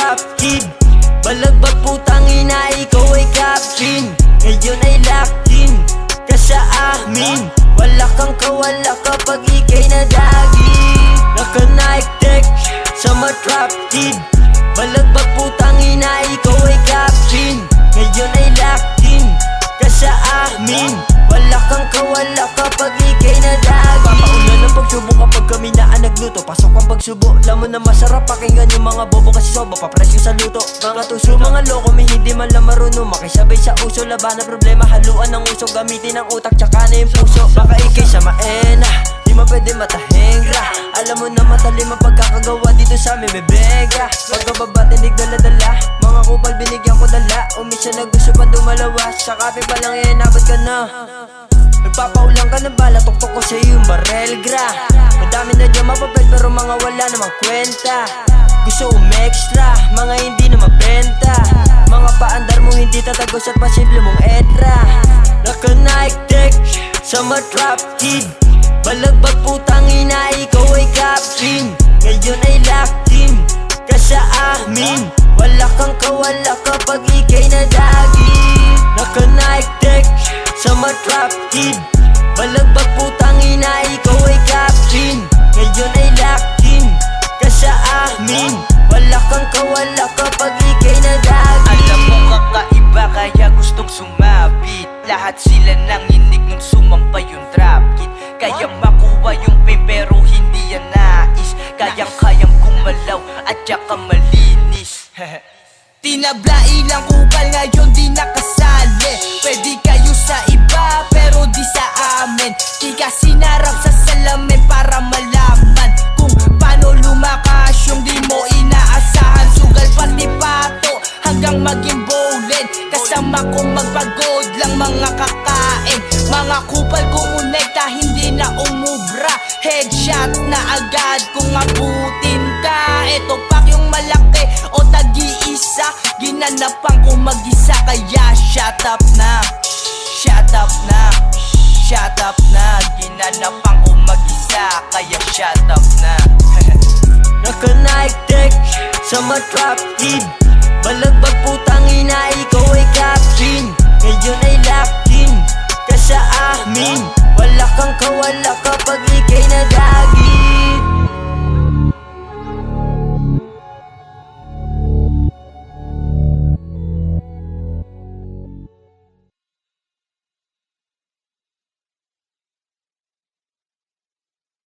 trap kid. Balagbag putang ina, ikaw ay captain. Ngayon ay locked in ka sa amin. Wala kang kawala kapag ikay nadagi. Naka-Nike tech sa matrap kid. Balagbag putang ina, ikaw ay captain. Ngayon ay locked in ka sa amin. Wala kang kawala kapag ikay nadagi. Papaulan ng pagsubok kapag kami na ang nagluto. Pasok ang pagsubo, lamon na masarap. Pakinggan yung mga bobo kasi soba papresyo sa luto. Mga tuso, mga loko, may hindi man lang marunong makisabay sa uso. Laban ng problema, haluan ng uso. Gamitin ang utak tsaka na yung puso. Baka ikay sa maena, di mo pwede matahengra. Alam mo na matalim ang pagkakagawa dito sa amin may bega. Pagkababa tinig dala-dala, mga kupal binigyan ko dala. Umisya na gusto pa dumalawas, sa kape pa lang inabot ka na. Nagpapaulang ka ng bala, tuktok ko sa'yo yung barel gra. Madami na dyan mapapel pero mga wala namang kwenta. Gusto umextra, mga hindi na mabenta. Mga paandar mo hindi tatagos at pasimple mong etra. Naka-Nike tech sa matrap kid. Balagbag putang ina, ikaw ay captain. Ngayon ay locked in ka sa amin. Wala kang kawala kapag ikay nadagi. Naka-Nike tech sa matrap kid. Balagbag putang ina, ikaw ay captain. Ngayon ay locked in ka sa amin. Wala kang kawala kapag ikay nadagi. Alam mo kakaiba kaya gustong sumabit. Lahat sila nanginig nung sumampa yung trap kit. Kayang makuha yung fame pero hindi yan nais. Kayang gumalaw at saka malinis. Tinabla ilang kupal ngayon di nakasali. Pwede kayo sa iba pero di sa amin. Di ka sinarap sa salamin para malaman kung paano lumakas yung di mo inaasahan. Sugal pati pato hanggang maging bowlen. Kasama kong magpagod lang mga kakain. Mga kupal kumonekta hindi na umubra. Headshot na agad kung abutin ka. Ito pak yung malaki o tag-iisa. Ginanapan ko mag-isa kaya shut up na. Shut up na. Shut up na. Ginanapan ko mag-isa kaya shut up na. Naka-Nike tech sa matrap kid. Balagbag putang ina, ikaw ay captain. Ngayon ay locked in ka sa amin. Wala kang kawala kapag ikay nadagi.